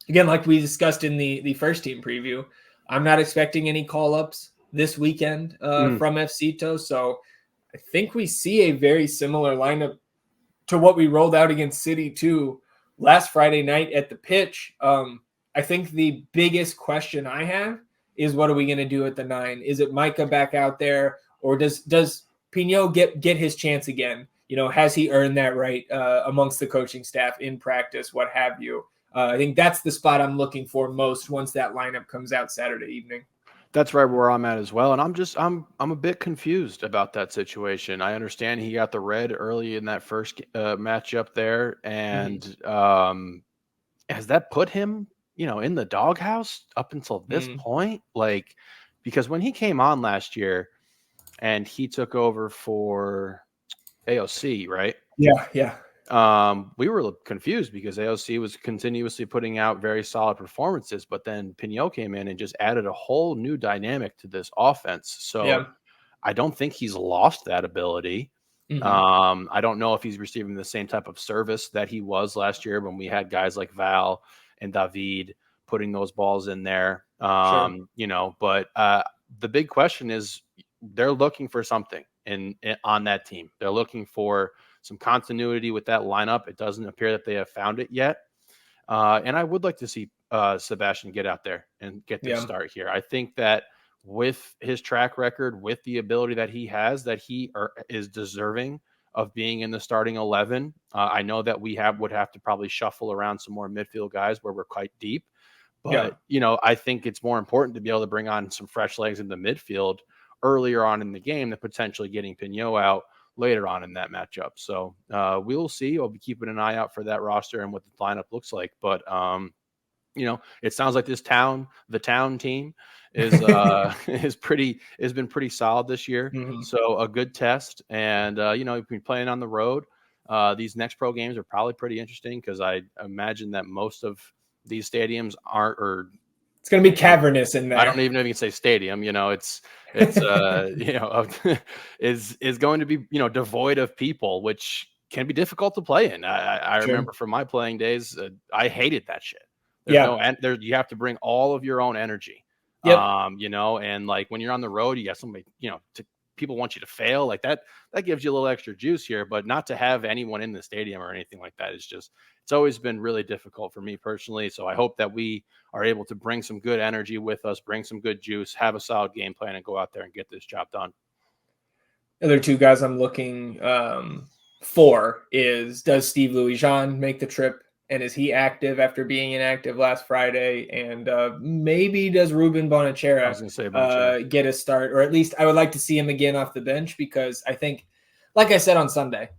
Again, like we discussed in the first team preview, I'm not expecting any call-ups this weekend from FCito. So I think we see a very similar lineup to what we rolled out against City 2 last Friday night at the pitch. I think the biggest question I have is what are we going to do at the 9? Is it Micah back out there, or does Pinot get his chance again? Has he earned that right amongst the coaching staff in practice, what have you? I think that's the spot I'm looking for most once that lineup comes out Saturday evening. That's right where I'm at as well. And I'm a bit confused about that situation. I understand he got the red early in that first matchup there. And has that put him, in the doghouse up until this point? Like, because when he came on last year and he took over for AOC, right? Yeah. We were confused because AOC was continuously putting out very solid performances, but then Pinot came in and just added a whole new dynamic to this offense. So I don't think he's lost that ability. I don't know if he's receiving the same type of service that he was last year when we had guys like Val and David putting those balls in there. Sure. But the big question is they're looking for something on that team. They're looking for some continuity with that lineup. It doesn't appear that they have found it yet. And I would like to see Sebastian get out there and get this start here. I think that with his track record, with the ability that he has, that he is deserving of being in the starting 11. I know that we would have to probably shuffle around some more midfield guys where we're quite deep. But, I think it's more important to be able to bring on some fresh legs in the midfield earlier on in the game than potentially getting Pignot out later on in that matchup. So we will see. I'll be keeping an eye out for that roster and what the lineup looks like. But, it sounds like the town team has been pretty solid this year. So a good test. And, we've been playing on the road. These next pro games are probably pretty interesting because I imagine that most of these stadiums aren't, or it's going to be cavernous in there. I don't even know if you can say stadium, it's is going to be, devoid of people, which can be difficult to play in. I remember from my playing days, I hated that shit. You have to bring all of your own energy. And like when you're on the road, you got somebody, people want you to fail like that. That gives you a little extra juice here, but not to have anyone in the stadium or anything like that is just, it's always been really difficult for me personally. So I hope that we are able to bring some good energy with us, bring some good juice, have a solid game plan, and go out there and get this job done. The other two guys I'm looking for is, does Steve Louis-Jean make the trip? And is he active after being inactive last Friday? And maybe does Ruben Bonachera get a start? Or at least I would like to see him again off the bench because I think, like I said on Sunday,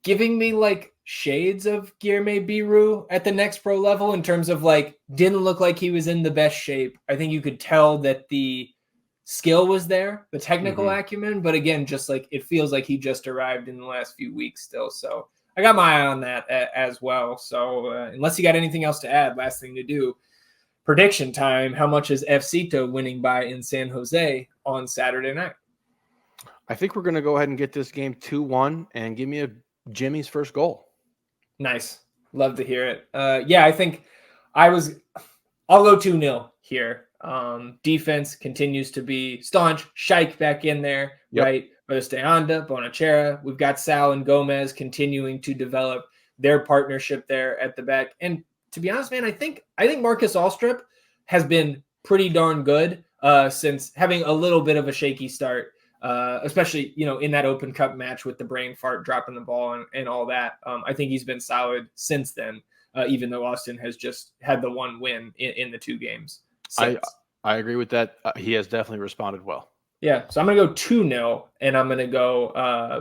giving me like shades of Guilherme Biru at the next pro level in terms of like, didn't look like he was in the best shape. I think you could tell that the skill was there, the technical acumen. But again, just like it feels like he just arrived in the last few weeks still. So I got my eye on that as well. So unless you got anything else to add, last thing to do, prediction time. How much is FCito winning by in San Jose on Saturday night? I think we're going to go ahead and get this game 2-1 and give me a Jimmy's first goal. Nice. Love to hear it. I think I'll go 2-0 here. Defense continues to be staunch. Scheich back in there, right? Steanda, Bonachera. We've got Sal and Gomez continuing to develop their partnership there at the back. And to be honest, man, I think Marcus Alstrup has been pretty darn good since having a little bit of a shaky start, especially, in that Open Cup match with the brain fart, dropping the ball and all that. I think he's been solid since then, even though Austin has just had the one win in the two games since. I agree with that. He has definitely responded well. Yeah, so I'm going to go 2-0, and I'm going to go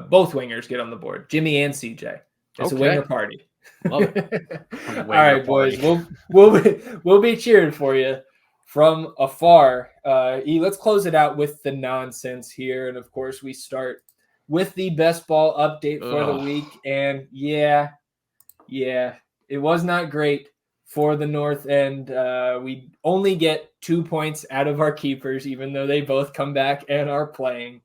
both wingers get on the board, Jimmy and CJ. It's a winger party. Love it. All right, boys, we'll be cheering for you from afar. Let's close it out with the nonsense here, and of course we start with the best ball update for the week. And it was not great for the North End. We only get 2 points out of our keepers, even though they both come back and are playing.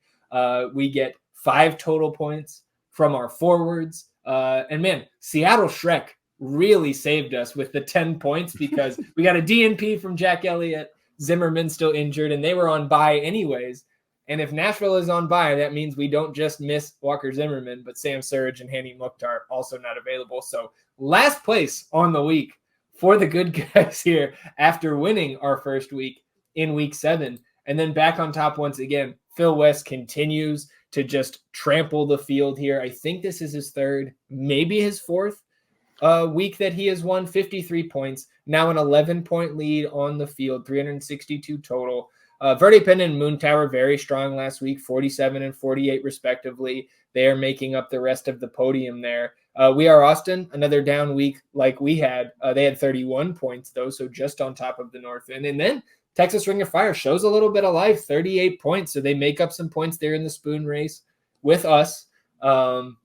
We get 5 total points from our forwards. And man, Seattle Shrek really saved us with the 10 points because we got a DNP from Jack Elliott, Zimmerman still injured, and they were on bye anyways. And if Nashville is on bye, that means we don't just miss Walker Zimmerman, but Sam Surge and Hani Mukhtar also not available. So last place on the week for the good guys here after winning our first week in week 7. And then back on top once again, Phil West continues to just trample the field here. I think this is his third, maybe his fourth week that he has won. 53 points, now an 11-point lead on the field, 362 total. Verde Pen and Moon Tower very strong last week, 47 and 48 respectively. They are making up the rest of the podium there. We are Austin, another down week like we had. They had 31 points, though, so just on top of the North End. And then Texas Ring of Fire shows a little bit of life, 38 points. So they make up some points there in the spoon race with us. And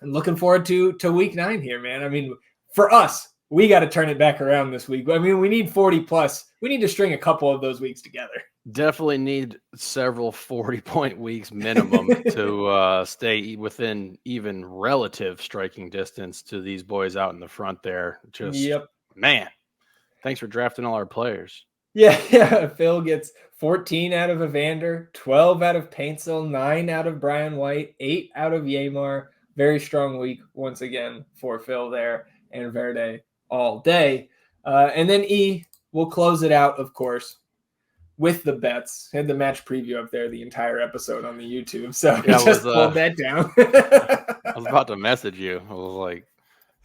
looking forward to week 9 here, man. I mean, for us, we got to turn it back around this week. I mean, we need 40 plus. We need to string a couple of those weeks together. Definitely need several 40-point weeks minimum to stay within even relative striking distance to these boys out in the front there. Just, Yep. man, thanks for drafting all our players. Yeah. Phil gets 14 out of Evander, 12 out of Paintsel, 9 out of Brian White, 8 out of Yamar. Very strong week once again for Phil there, and Verde all day. And then E will close it out, of course, with the bets. Had the match preview up there the entire episode on the YouTube, so Yeah, he just pulled that down. I was about to message you. I was like,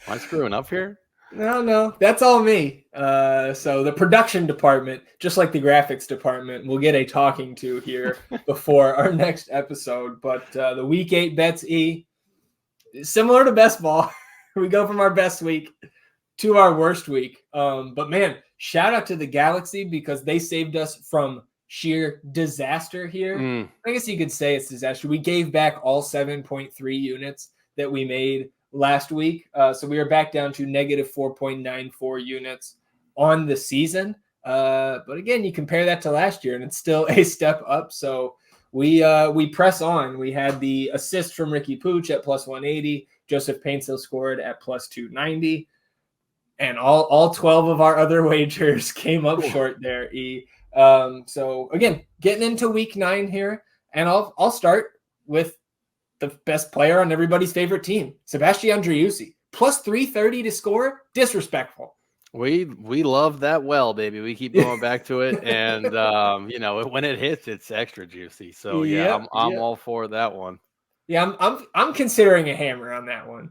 am I screwing up here? No, that's all me. So the production department, just like the graphics department, will get a talking to here before our next episode. But the week 8 bets, E, similar to best ball. We go from our best week to our worst week. But man, shout out to the Galaxy because they saved us from sheer disaster here. I guess you could say it's disaster. We gave back all 7.3 units that we made last week. So we are back down to negative 4.94 units on the season. But again, you compare that to last year and it's still a step up. So we press on. We had the assist from Ricky Pooch at plus 180. Joseph Paintsel scored at plus 290. And all 12 of our other wagers came up short there, E. So again, getting into week 9 here, and I'll start with the best player on everybody's favorite team, Sebastian Driussi, plus 330 to score. Disrespectful. We love that well, baby. We keep going back to it, and when it hits, it's extra juicy. So I'm all for that one. Yeah, I'm considering a hammer on that one.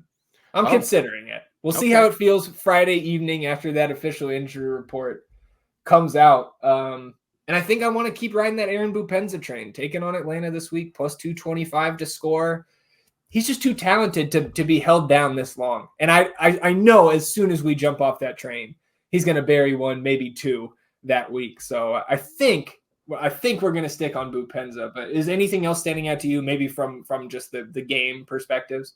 I'm considering it. We'll see how it feels Friday evening after that official injury report comes out. And I think I want to keep riding that Aaron Bupenza train, taking on Atlanta this week, plus 225 to score. He's just too talented to be held down this long. And I know as soon as we jump off that train, he's going to bury one, maybe two that week. So I think we're going to stick on Bupenza. But is anything else standing out to you, maybe from just the game perspectives?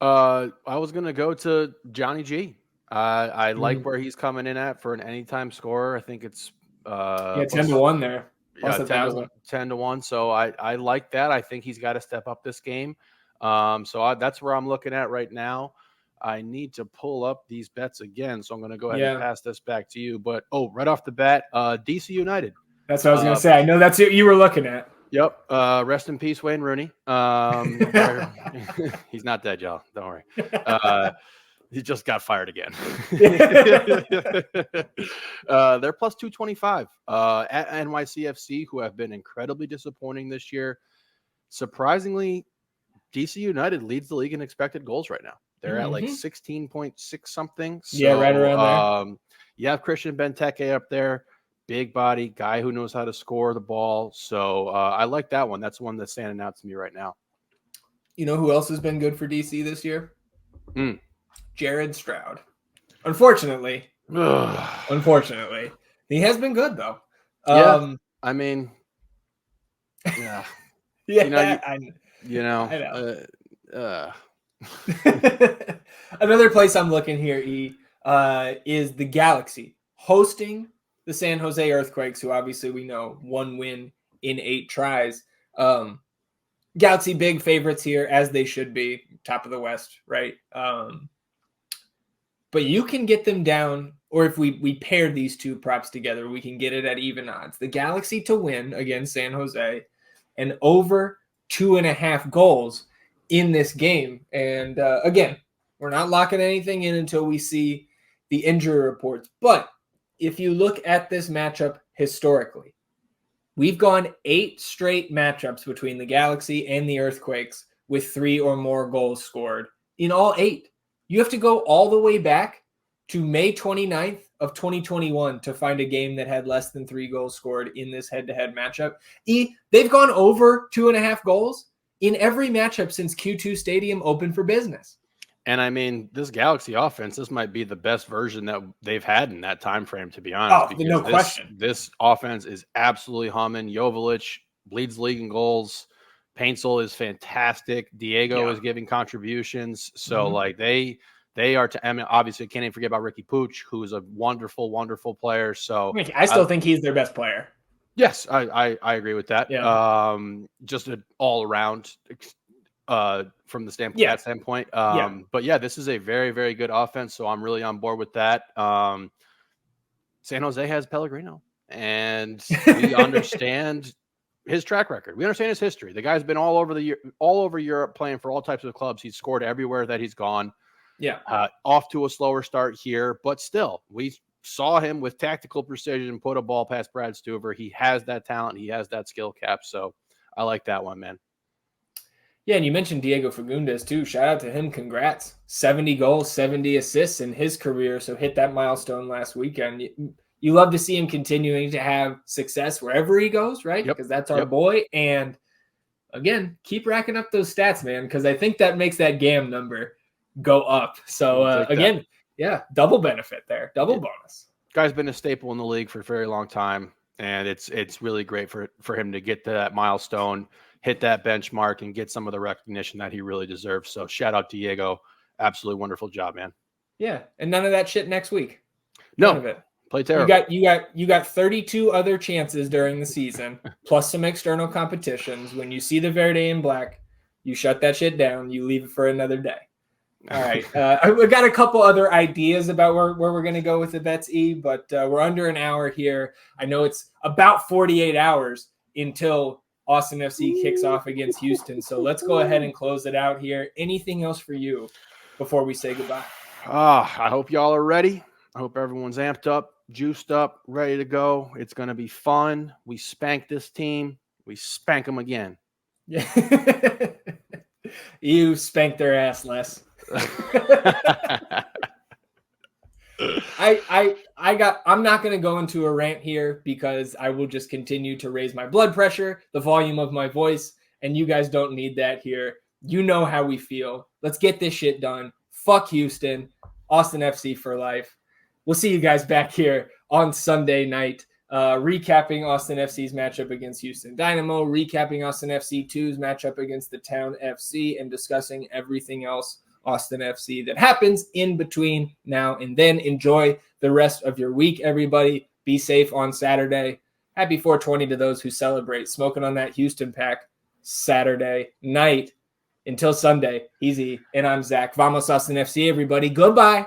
I was going to go to Johnny G. I like where he's coming in at for an anytime scorer. I think it's 10-1 there. Plus 10-1. So I like that. I think he's got to step up this game. That's where I'm looking at right now. I need to pull up these bets again. So I'm going to go ahead and pass this back to you. But, right off the bat, DC United. That's what I was going to say. I know that's what you were looking at. Yep. Rest in peace, Wayne Rooney. He's not dead, y'all. Don't worry. He just got fired again. They're plus 225 at NYCFC, who have been incredibly disappointing this year. Surprisingly, DC United leads the league in expected goals right now. They're at like 16.6 something. So, right around there. You have Christian Benteke up there. Big body guy who knows how to score the ball. So I like that one. That's one that's standing out to me right now. You know who else has been good for DC this year? Jared Stroud. Unfortunately, he has been good though. I mean, yeah, I know. Another place I'm looking here, is the Galaxy hosting the San Jose Earthquakes, who obviously we know 1 win in 8 tries. Galaxy big favorites here, as they should be, top of the West, right? But you can get them down, or if we pair these two props together, we can get it at even odds. The Galaxy to win against San Jose, and over 2.5 goals in this game. And again, we're not locking anything in until we see the injury reports. But if you look at this matchup historically, we've gone 8 straight matchups between the Galaxy and the Earthquakes with 3 or more goals scored in all 8. You have to go all the way back to May 29th of 2021 to find a game that had less than 3 goals scored in this head-to-head matchup. They've gone over 2.5 goals in every matchup since Q2 Stadium opened for business. And I mean, this Galaxy offense, this might be the best version that they've had in that time frame, to be honest. No question. This offense is absolutely humming. Jovic leads the league in goals. Paintsel is fantastic. Diego is giving contributions. So they are. I mean, obviously, can't even forget about Ricky Pooch, who is a wonderful, wonderful player. So I still think he's their best player. Yes, I agree with that. Yeah. Just an all around from that standpoint. Yeah. But yeah, this is a very, very good offense. So I'm really on board with that. San Jose has Pellegrino, and we understand his track record. We understand his history. The guy's been all over Europe playing for all types of clubs. He's scored everywhere that he's gone. Yeah. Off to a slower start here, but still, we saw him with tactical precision put a ball past Brad Stuver. He has that talent. He has that skill cap. So I like that one, man. Yeah, and you mentioned Diego Fagundes too. Shout out to him. Congrats. 70 goals, 70 assists in his career. So hit that milestone last weekend. You love to see him continuing to have success wherever he goes, right? Yep. Because that's our boy. And again, keep racking up those stats, man, because I think that makes that GAM number go up. So again, yeah, double benefit there, double bonus. Guy's been a staple in the league for a very long time, and it's really great for him to get to that milestone, hit that benchmark, and get some of the recognition that he really deserves. So shout out Diego. Absolutely wonderful job, man. Yeah, and none of that shit next week. None of it. Play terrible. You got 32 other chances during the season, plus some external competitions. When you see the Verde in black, you shut that shit down. You leave it for another day. All right. We got a couple other ideas about where we're going to go with the bets, but we're under an hour here. I know it's about 48 hours until Austin FC kicks off against Houston. So let's go ahead and close it out here. Anything else for you before we say goodbye? I hope y'all are ready. I hope everyone's amped up, juiced up, ready to go. It's going to be fun. We spank this team. We spank them again. Yeah. You spanked their ass, Les. I'm not going to go into a rant here because I will just continue to raise my blood pressure, the volume of my voice, and you guys don't need that here. You know how we feel. Let's get this shit done. Fuck Houston. Austin FC for life. We'll see you guys back here on Sunday night, recapping Austin FC's matchup against Houston Dynamo, recapping Austin FC 2's matchup against the Town FC, and discussing everything else Austin FC that happens in between now and then. Enjoy the rest of your week, everybody. Be safe on Saturday. Happy 420 to those who celebrate. Smoking on that Houston pack Saturday night. Until Sunday, easy. And I'm Zach. Vamos Austin FC, everybody. Goodbye.